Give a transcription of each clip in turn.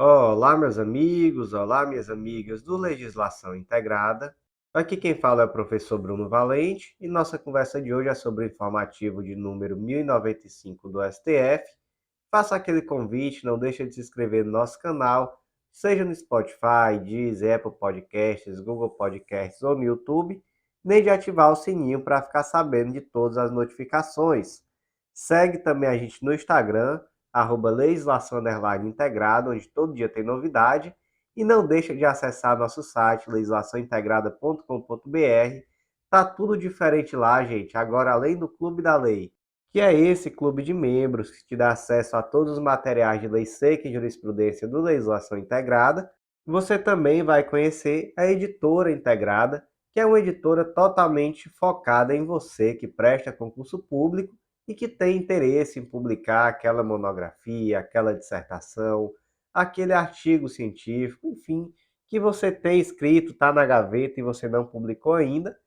Olá, meus amigos, olá, minhas amigas do Legislação Integrada. Aqui quem fala é o professor Bruno Valente e nossa conversa de hoje é sobre o informativo de número 1095 do STF. Faça aquele convite, não deixe de se inscrever no nosso canal, seja no Spotify, Deezer, Apple Podcasts, Google Podcasts ou no YouTube, nem de ativar o sininho para ficar sabendo de todas as notificações. Segue também a gente no Instagram, @legislação_integrada, onde todo dia tem novidade. E não deixa de acessar nosso site, legislaçãointegrada.com.br. Tá tudo diferente lá, gente. Agora, além do Clube da Lei, que é esse clube de membros que te dá acesso a todos os materiais de lei seca e jurisprudência do Legislação Integrada, você também vai conhecer a Editora Integrada, que é uma editora totalmente focada em você que presta concurso público e que tem interesse em publicar aquela monografia, aquela dissertação, aquele artigo científico, enfim, que você tem escrito, está na gaveta e você não publicou ainda.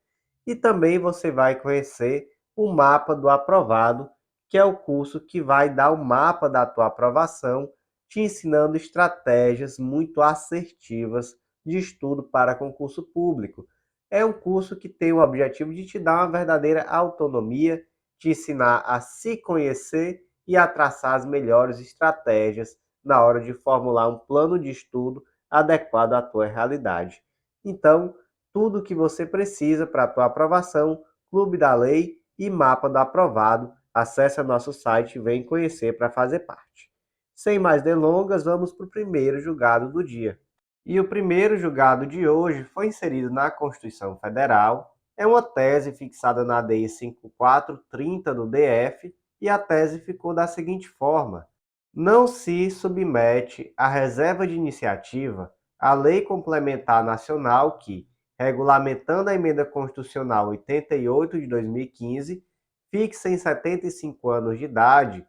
E também você vai conhecer o mapa do aprovado, que é o curso que vai dar o mapa da tua aprovação, te ensinando estratégias muito assertivas de estudo para concurso público. É um curso que tem o objetivo de te dar uma verdadeira autonomia, te ensinar a se conhecer e a traçar as melhores estratégias na hora de formular um plano de estudo adequado à tua realidade. Então, tudo o que você precisa para a tua aprovação, Clube da Lei e Mapa do Aprovado. Acesse nosso site e vem conhecer para fazer parte. Sem mais delongas, vamos para o primeiro julgado do dia. E o primeiro julgado de hoje foi inserido na Constituição Federal, é uma tese fixada na ADI 5430 do DF, e a tese ficou da seguinte forma: não se submete à reserva de iniciativa a Lei Complementar Nacional que, regulamentando a Emenda Constitucional 88 de 2015, fixa em 75 anos de idade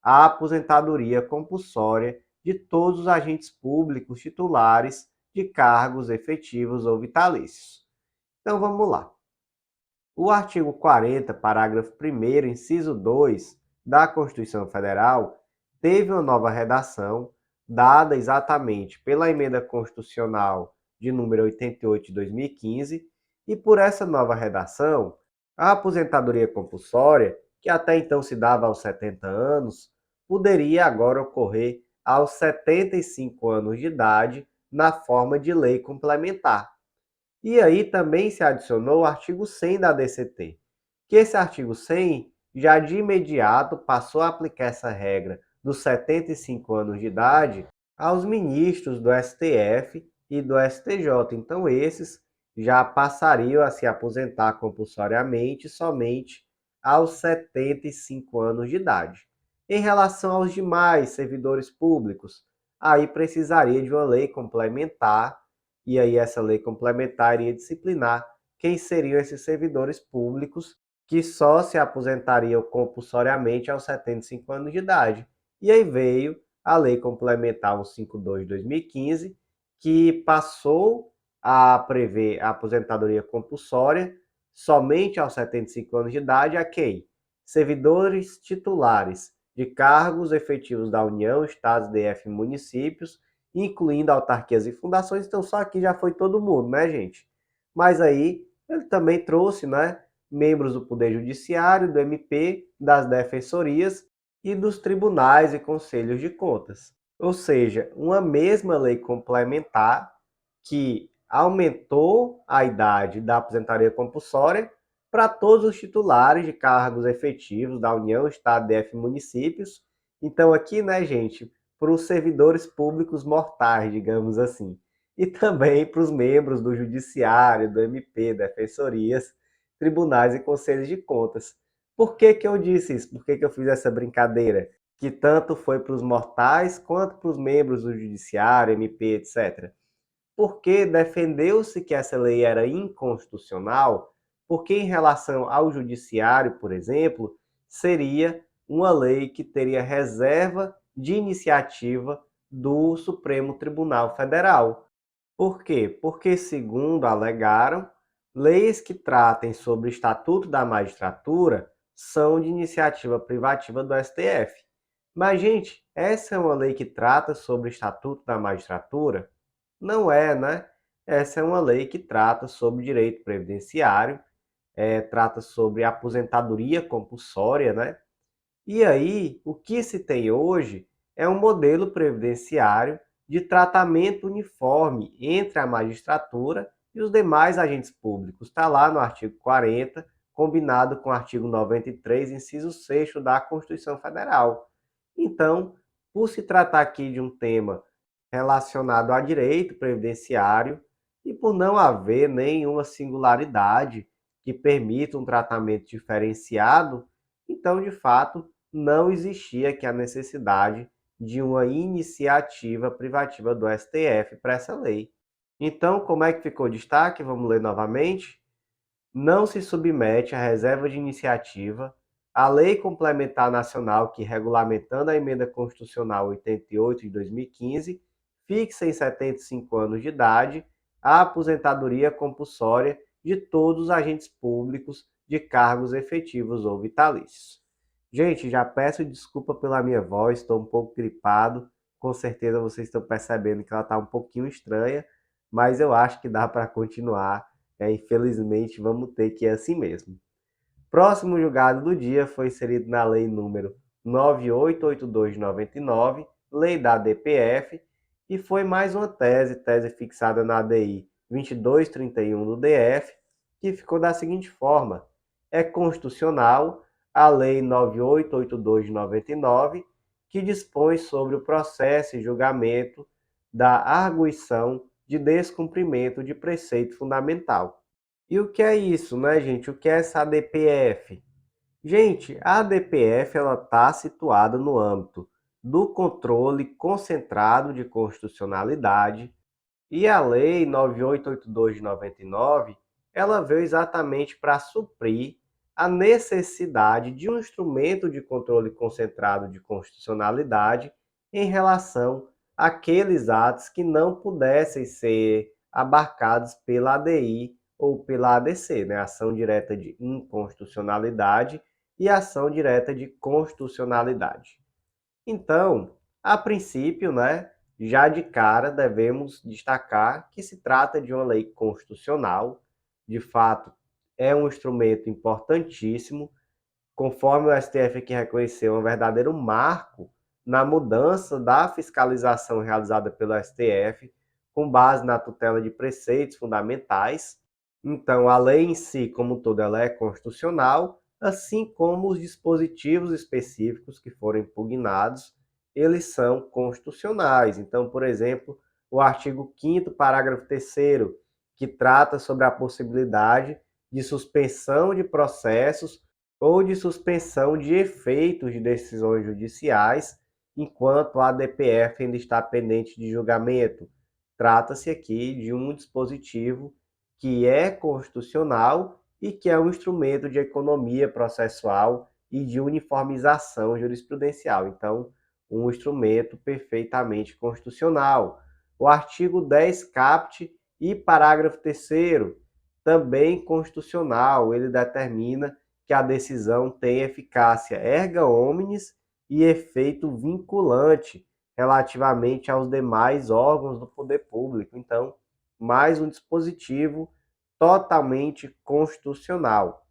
a aposentadoria compulsória de todos os agentes públicos titulares de cargos efetivos ou vitalícios. Então vamos lá. O artigo 40, parágrafo 1º, inciso 2 da Constituição Federal teve uma nova redação, dada exatamente pela Emenda Constitucional de número 88 de 2015, e por essa nova redação, a aposentadoria compulsória, que até então se dava aos 70 anos, poderia agora ocorrer aos 75 anos de idade, na forma de lei complementar. E aí também se adicionou o artigo 100 da DCT, que esse artigo 100 já de imediato passou a aplicar essa regra dos 75 anos de idade aos ministros do STF e do STJ. Então esses já passariam a se aposentar compulsoriamente somente aos 75 anos de idade. Em relação aos demais servidores públicos, aí precisaria de uma lei complementar, e aí essa lei complementar iria disciplinar quem seriam esses servidores públicos que só se aposentariam compulsoriamente aos 75 anos de idade. E aí veio a Lei Complementar 152 de 2015, que passou a prever a aposentadoria compulsória somente aos 75 anos de idade a quem? Servidores titulares de cargos efetivos da União, Estados, DF e municípios, incluindo autarquias e fundações. Então só aqui já foi todo mundo, né, gente? Mas aí ele também trouxe, né, membros do Poder Judiciário, do MP, das defensorias e dos tribunais e conselhos de contas. Ou seja, uma mesma lei complementar que aumentou a idade da aposentadoria compulsória para todos os titulares de cargos efetivos da União, Estado, DF e municípios. Então aqui, né, gente, para os servidores públicos mortais, digamos assim, e também para os membros do Judiciário, do MP, defensorias, tribunais e conselhos de contas. Por que que eu disse isso? Por que que eu fiz essa brincadeira? Que tanto foi para os mortais quanto para os membros do Judiciário, MP, etc. Porque defendeu-se que essa lei era inconstitucional, porque em relação ao Judiciário, por exemplo, seria uma lei que teria reserva de iniciativa do Supremo Tribunal Federal. Por quê? Porque, segundo alegaram, leis que tratem sobre o Estatuto da Magistratura são de iniciativa privativa do STF. Mas, gente, essa é uma lei que trata sobre o Estatuto da Magistratura? Não é, né? Essa é uma lei que trata sobre direito previdenciário, trata sobre aposentadoria compulsória, né? E aí, o que se tem hoje é um modelo previdenciário de tratamento uniforme entre a magistratura e os demais agentes públicos. Está lá no artigo 40, combinado com o artigo 93, inciso 6º da Constituição Federal. Então, por se tratar aqui de um tema relacionado a direito previdenciário e por não haver nenhuma singularidade que permita um tratamento diferenciado, então, de fato, não existia aqui a necessidade de uma iniciativa privativa do STF para essa lei. Então, como é que ficou o destaque? Vamos ler novamente. Não se submete à reserva de iniciativa a Lei Complementar Nacional que, regulamentando a Emenda Constitucional 88 de 2015, fixa em 75 anos de idade a aposentadoria compulsória de todos os agentes públicos de cargos efetivos ou vitalícios. Gente, já peço desculpa pela minha voz, estou um pouco gripado. Com certeza vocês estão percebendo que ela está um pouquinho estranha, mas eu acho que dá para continuar. Infelizmente, vamos ter que ir assim mesmo. Próximo julgado do dia foi inserido na Lei número 9882 de 99, Lei da ADPF, e foi mais uma tese fixada na ADI 2231 do DF, que ficou da seguinte forma: é constitucional a Lei 9882 de 99, que dispõe sobre o processo e julgamento da arguição de descumprimento de preceito fundamental. E o que é isso, né, gente? O que é essa ADPF? Gente, a ADPF ela está situada no âmbito do controle concentrado de constitucionalidade e a Lei 9882 de 99 ela veio exatamente para suprir a necessidade de um instrumento de controle concentrado de constitucionalidade em relação àqueles atos que não pudessem ser abarcados pela ADI ou pela ADC, né? Ação direta de inconstitucionalidade e ação direta de constitucionalidade. Então, a princípio, né, já de cara devemos destacar que se trata de uma lei constitucional, de fato, é um instrumento importantíssimo, conforme o STF aqui reconheceu, é um verdadeiro marco na mudança da fiscalização realizada pelo STF, com base na tutela de preceitos fundamentais. Então, a lei em si, como um todo, ela é constitucional, assim como os dispositivos específicos que foram impugnados, eles são constitucionais. Então, por exemplo, o artigo 5º, parágrafo 3º, que trata sobre a possibilidade de suspensão de processos ou de suspensão de efeitos de decisões judiciais, enquanto a ADPF ainda está pendente de julgamento. Trata-se aqui de um dispositivo que é constitucional e que é um instrumento de economia processual e de uniformização jurisprudencial. Então, um instrumento perfeitamente constitucional. O artigo 10 caput e parágrafo 3º, também constitucional, ele determina que a decisão tem eficácia erga omnes e efeito vinculante relativamente aos demais órgãos do poder público. Então, mais um dispositivo totalmente constitucional.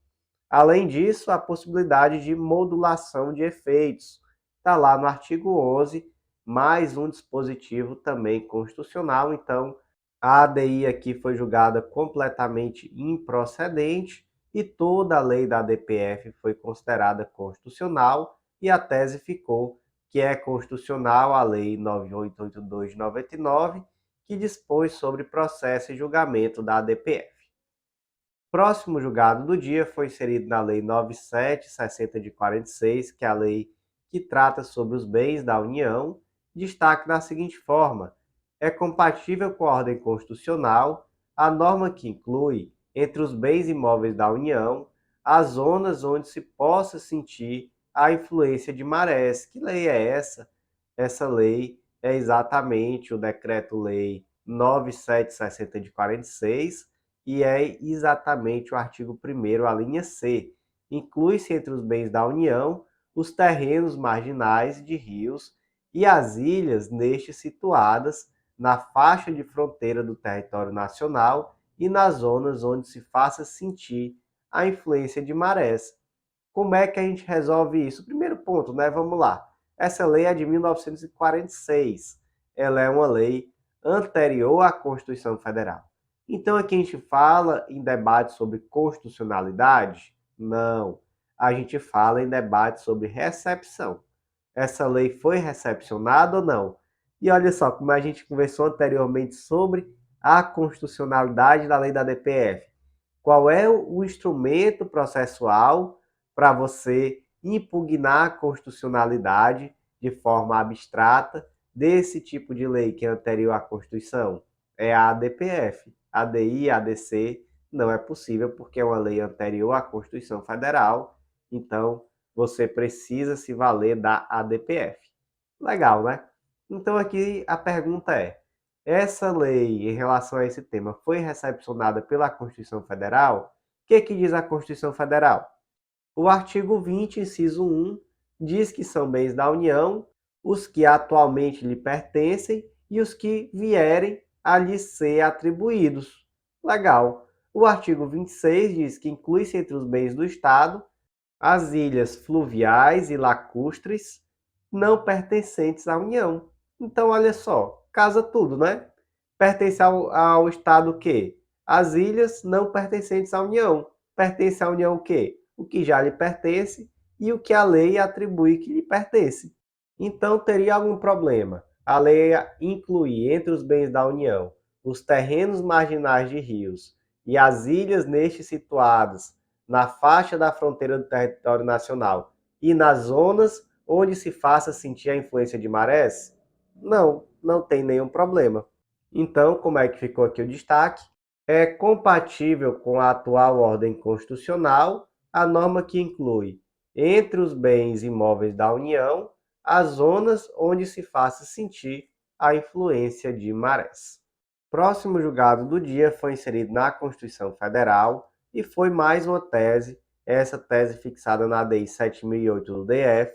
Além disso, a possibilidade de modulação de efeitos. Está lá no artigo 11, mais um dispositivo também constitucional. Então, a ADI aqui foi julgada completamente improcedente e toda a lei da ADPF foi considerada constitucional e a tese ficou que é constitucional a Lei 9882 de 99, que dispõe sobre processo e julgamento da ADPF. Próximo julgado do dia foi inserido na Lei 9760 de 46, que é a lei que trata sobre os bens da União, destaque da seguinte forma: é compatível com a ordem constitucional a norma que inclui, entre os bens imóveis da União, as zonas onde se possa sentir a influência de marés. Que lei é essa? Essa lei é exatamente o Decreto-Lei 9760 de 46, e é exatamente o artigo 1º, a linha C. Inclui-se entre os bens da União os terrenos marginais de rios e as ilhas nestes situadas na faixa de fronteira do território nacional e nas zonas onde se faça sentir a influência de marés. Como é que a gente resolve isso? Primeiro ponto, né? Vamos lá. Essa lei é de 1946. Ela é uma lei anterior à Constituição Federal. Então aqui a gente fala em debate sobre constitucionalidade? Não. A gente fala em debate sobre recepção. Essa lei foi recepcionada ou não? E olha só, como a gente conversou anteriormente sobre a constitucionalidade da lei da DPF. Qual é o instrumento processual para você impugnar a constitucionalidade de forma abstrata desse tipo de lei que é anterior à Constituição? É a ADPF. ADI, ADC não é possível porque é uma lei anterior à Constituição Federal, então você precisa se valer da ADPF. Legal, né? Então aqui a pergunta é: essa lei em relação a esse tema foi recepcionada pela Constituição Federal? O que diz a Constituição Federal? O artigo 20, inciso 1, diz que são bens da União os que atualmente lhe pertencem e os que vierem a lhe ser atribuídos. Legal. O artigo 26 diz que inclui-se entre os bens do Estado as ilhas fluviais e lacustres não pertencentes à União. Então, olha só, casa tudo, né? Pertence ao Estado o quê? As ilhas não pertencentes à União. Pertence à União o quê? O que já lhe pertence e o que a lei atribui que lhe pertence. Então, teria algum problema a lei incluir entre os bens da União os terrenos marginais de rios e as ilhas nestes situadas na faixa da fronteira do território nacional e nas zonas onde se faça sentir a influência de marés? Não, não tem nenhum problema. Então, como é que ficou aqui o destaque? É compatível com a atual ordem constitucional a norma que inclui, entre os bens imóveis da União, as zonas onde se faça sentir a influência de marés. Próximo julgado do dia foi inserido na Constituição Federal e foi mais uma tese, essa tese fixada na ADI 7008 do DF,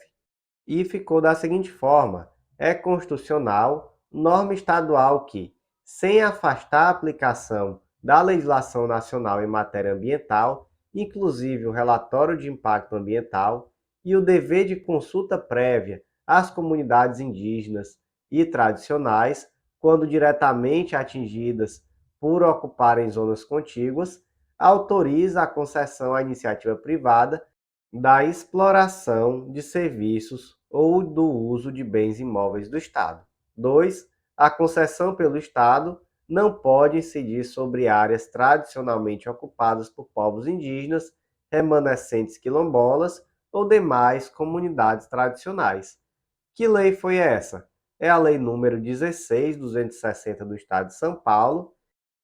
e ficou da seguinte forma: é constitucional norma estadual que, sem afastar a aplicação da legislação nacional em matéria ambiental, inclusive o relatório de impacto ambiental e o dever de consulta prévia às comunidades indígenas e tradicionais, quando diretamente atingidas por ocuparem zonas contíguas, autoriza a concessão à iniciativa privada da exploração de serviços ou do uso de bens imóveis do Estado. 2. A concessão pelo Estado não pode incidir sobre áreas tradicionalmente ocupadas por povos indígenas, remanescentes quilombolas ou demais comunidades tradicionais. Que lei foi essa? É a Lei número 16.260 do Estado de São Paulo.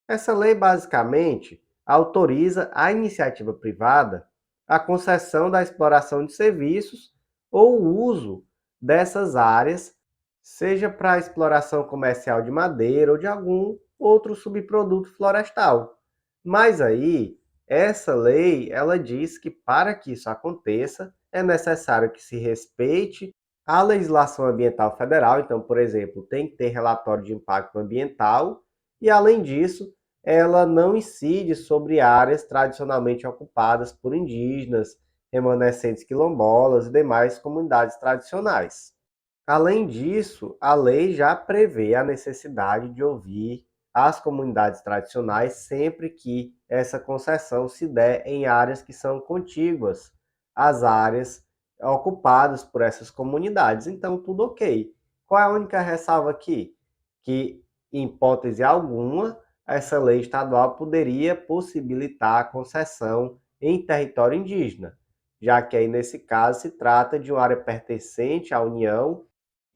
Essa lei, basicamente, autoriza a iniciativa privada a concessão da exploração de serviços ou o uso dessas áreas, seja para a exploração comercial de madeira ou de algum outro subproduto florestal. Mas aí, essa lei, ela diz que para que isso aconteça, é necessário que se respeite a legislação ambiental federal. Então, por exemplo, tem que ter relatório de impacto ambiental e, além disso, ela não incide sobre áreas tradicionalmente ocupadas por indígenas, remanescentes quilombolas e demais comunidades tradicionais. Além disso, a lei já prevê a necessidade de ouvir as comunidades tradicionais sempre que essa concessão se der em áreas que são contíguas às áreas ocupadas por essas comunidades. Então, tudo ok. Qual é a única ressalva aqui? Que, em hipótese alguma, essa lei estadual poderia possibilitar a concessão em território indígena, já que aí, nesse caso, se trata de uma área pertencente à União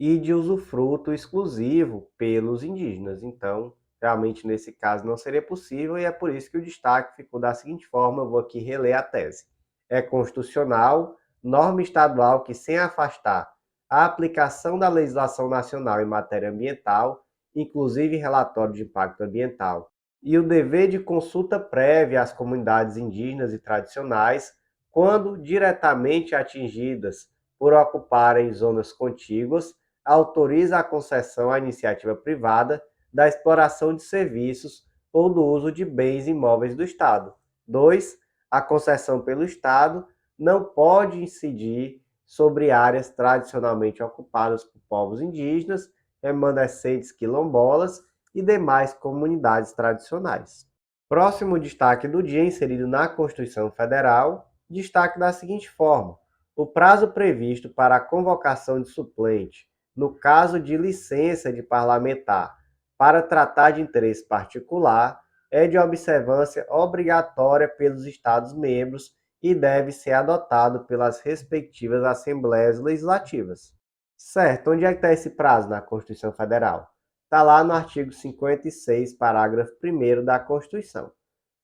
e de usufruto exclusivo pelos indígenas. Então, realmente, nesse caso, não seria possível e é por isso que o destaque ficou da seguinte forma, eu vou aqui reler a tese. É constitucional, norma estadual que, sem afastar a aplicação da legislação nacional em matéria ambiental, inclusive relatório de impacto ambiental, e o dever de consulta prévia às comunidades indígenas e tradicionais, quando diretamente atingidas por ocuparem zonas contíguas, autoriza a concessão à iniciativa privada da exploração de serviços ou do uso de bens imóveis do Estado. 2. A concessão pelo Estado não pode incidir sobre áreas tradicionalmente ocupadas por povos indígenas, remanescentes quilombolas e demais comunidades tradicionais. Próximo destaque do dia inserido na Constituição Federal, destaque da seguinte forma: o prazo previsto para a convocação de suplente, no caso de licença de parlamentar, para tratar de interesse particular, é de observância obrigatória pelos Estados-membros e deve ser adotado pelas respectivas Assembleias Legislativas. Certo, onde é que está esse prazo na Constituição Federal? Está lá no artigo 56, parágrafo 1º da Constituição.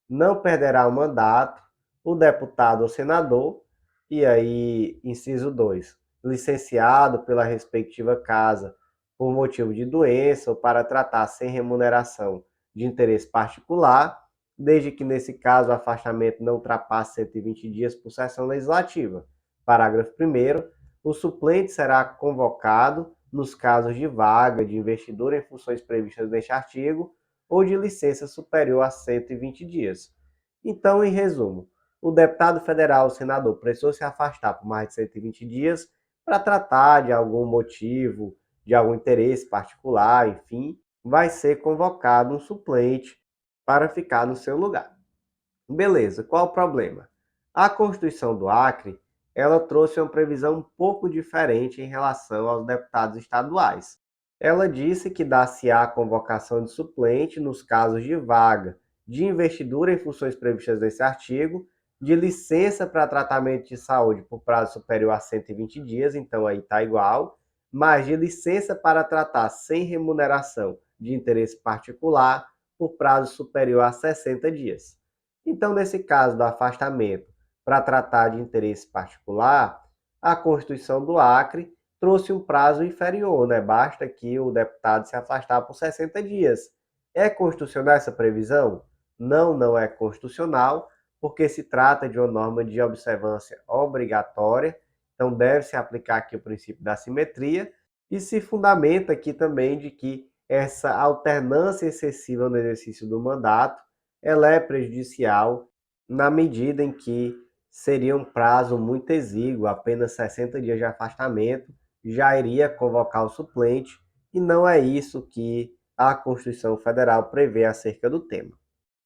Não perderá o mandato o deputado ou senador, e aí, inciso 2, licenciado pela respectiva casa por motivo de doença ou para tratar sem remuneração de interesse particular, desde que nesse caso o afastamento não ultrapasse 120 dias por sessão legislativa. Parágrafo 1º, o suplente será convocado nos casos de vaga de investidura em funções previstas neste artigo ou de licença superior a 120 dias. Então, em resumo, o deputado federal, o senador, precisou se afastar por mais de 120 dias para tratar de algum motivo, de algum interesse particular, enfim, vai ser convocado um suplente para ficar no seu lugar. Beleza, qual o problema? A Constituição do Acre, ela trouxe uma previsão um pouco diferente em relação aos deputados estaduais. Ela disse que dá-se-á a convocação de suplente nos casos de vaga, de investidura em funções previstas nesse artigo, de licença para tratamento de saúde por prazo superior a 120 dias, então aí está igual, mas de licença para tratar sem remuneração de interesse particular por prazo superior a 60 dias. Então, nesse caso do afastamento para tratar de interesse particular, a Constituição do Acre trouxe um prazo inferior, né? Basta que o deputado se afastar por 60 dias. É constitucional essa previsão? Não, não é constitucional, porque se trata de uma norma de observância obrigatória, então deve-se aplicar aqui o princípio da simetria, e se fundamenta aqui também de que essa alternância excessiva no exercício do mandato, ela é prejudicial na medida em que seria um prazo muito exíguo, apenas 60 dias de afastamento, já iria convocar o suplente, e não é isso que a Constituição Federal prevê acerca do tema.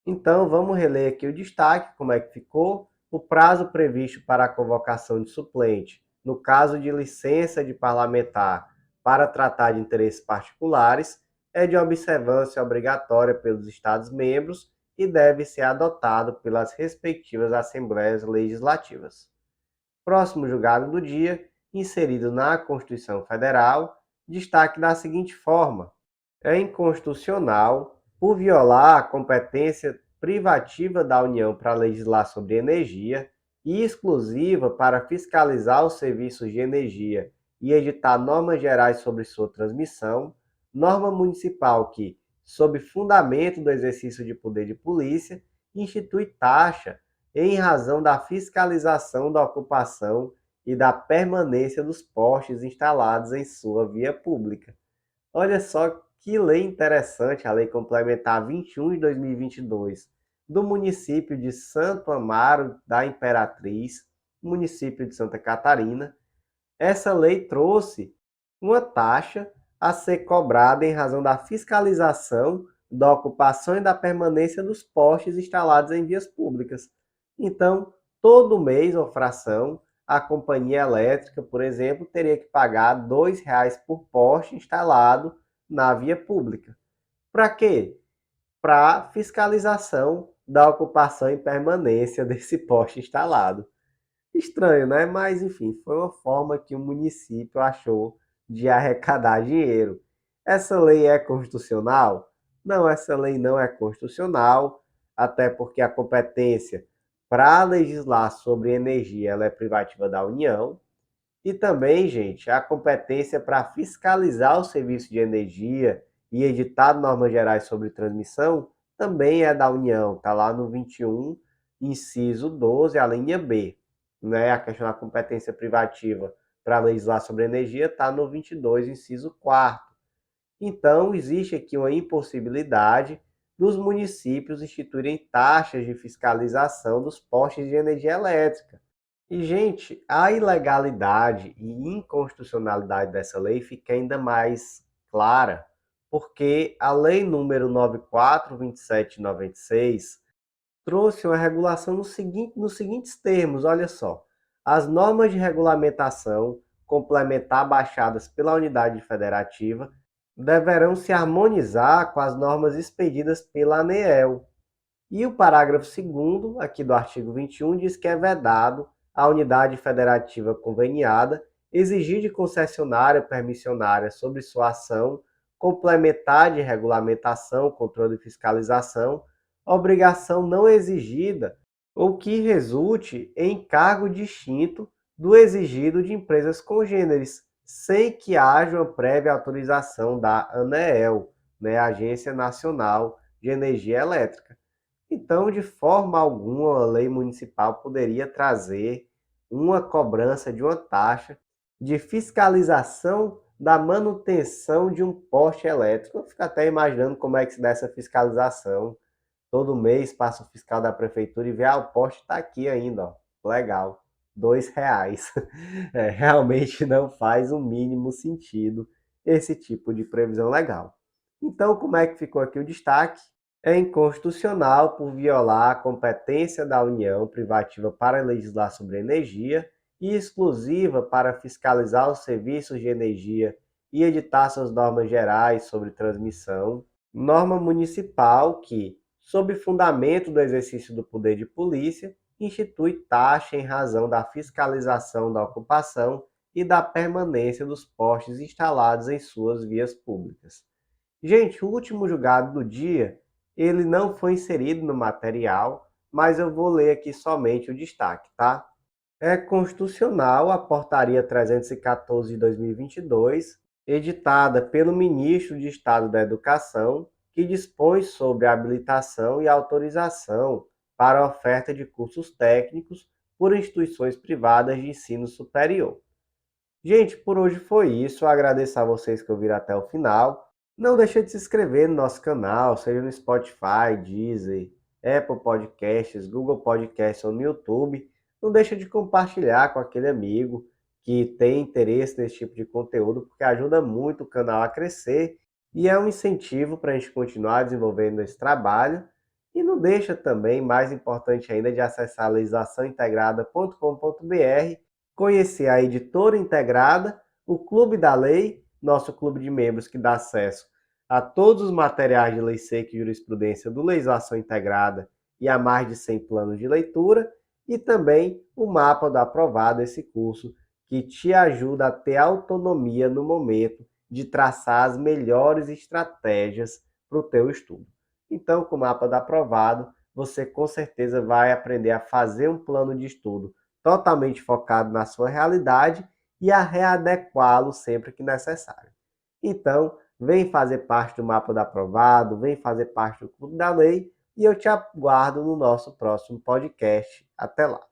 Então, vamos reler aqui o destaque, como é que ficou. O prazo previsto para a convocação de suplente, no caso de licença de parlamentar para tratar de interesses particulares, é de observância obrigatória pelos Estados-membros e deve ser adotado pelas respectivas Assembleias Legislativas. Próximo julgado do dia, inserido na Constituição Federal, destaque da seguinte forma: é inconstitucional por violar a competência privativa da União para legislar sobre energia e exclusiva para fiscalizar os serviços de energia e editar normas gerais sobre sua transmissão, norma municipal que, sob fundamento do exercício de poder de polícia, institui taxa em razão da fiscalização da ocupação e da permanência dos postes instalados em sua via pública. Olha só que lei interessante, a Lei Complementar 21 de 2022, do município de Santo Amaro da Imperatriz, município de Santa Catarina. Essa lei trouxe uma taxa a ser cobrada em razão da fiscalização da ocupação e da permanência dos postes instalados em vias públicas. Então, todo mês ou fração, a companhia elétrica, por exemplo, teria que pagar R$ 2,00 por poste instalado na via pública. Para quê? Para fiscalização da ocupação e permanência desse poste instalado. Estranho, né? Mas, enfim, foi uma forma que o município achou de arrecadar dinheiro. Essa lei é constitucional? Não, essa lei não é constitucional, até porque a competência para legislar sobre energia ela é privativa da União. E também, gente, a competência para fiscalizar o serviço de energia e editar normas gerais sobre transmissão também é da União. Está lá no 21, inciso 12, a linha B. Né? A questão da competência privativa para legislar sobre energia está no 22, inciso 4º. Então, existe aqui uma impossibilidade dos municípios instituírem taxas de fiscalização dos postes de energia elétrica. E, gente, a ilegalidade e inconstitucionalidade dessa lei fica ainda mais clara, porque a Lei número 94.2796 trouxe uma regulação nos seguintes termos, olha só. As normas de regulamentação complementar baixadas pela unidade federativa deverão se harmonizar com as normas expedidas pela ANEEL. E o parágrafo 2º, aqui do artigo 21, diz que é vedado à unidade federativa conveniada exigir de concessionária ou permissionária sobre sua ação complementar de regulamentação, controle e fiscalização, obrigação não exigida ou que resulte em encargo distinto do exigido de empresas congêneres, sem que haja uma prévia autorização da ANEEL, Agência Nacional de Energia Elétrica. Então, de forma alguma, a lei municipal poderia trazer uma cobrança de uma taxa de fiscalização da manutenção de um poste elétrico. Eu fico até imaginando como é que se dá essa fiscalização. Todo mês passa o fiscal da prefeitura e vê, o poste está aqui ainda, ó. Legal, R$ 2. Realmente não faz o mínimo sentido esse tipo de previsão legal. Então, como é que ficou aqui o destaque? É inconstitucional por violar a competência da União privativa para legislar sobre energia e exclusiva para fiscalizar os serviços de energia e editar suas normas gerais sobre transmissão, norma municipal que, sob fundamento do exercício do poder de polícia, institui taxa em razão da fiscalização da ocupação e da permanência dos postes instalados em suas vias públicas. Gente, o último julgado do dia, ele não foi inserido no material, mas eu vou ler aqui somente o destaque, tá? É constitucional a Portaria 314 de 2022, editada pelo Ministro de Estado da Educação, que dispõe sobre a habilitação e autorização para a oferta de cursos técnicos por instituições privadas de ensino superior. Gente, por hoje foi isso. Eu agradeço a vocês que ouviram até o final. Não deixe de se inscrever no nosso canal, seja no Spotify, Deezer, Apple Podcasts, Google Podcasts ou no YouTube. Não deixe de compartilhar com aquele amigo que tem interesse nesse tipo de conteúdo, porque ajuda muito o canal a crescer e é um incentivo para a gente continuar desenvolvendo esse trabalho. E não deixa também, mais importante ainda, de acessar legislaçãointegrada.com.br, conhecer a editora integrada, o Clube da Lei, nosso clube de membros que dá acesso a todos os materiais de lei seca e jurisprudência do Legislação Integrada e a mais de 100 planos de leitura, e também o mapa do aprovado, esse curso que te ajuda a ter autonomia no momento de traçar as melhores estratégias para o teu estudo. Então, com o mapa do aprovado, você com certeza vai aprender a fazer um plano de estudo totalmente focado na sua realidade e a readequá-lo sempre que necessário. Então, vem fazer parte do Mapa do Aprovado, vem fazer parte do Clube da Lei e eu te aguardo no nosso próximo podcast. Até lá!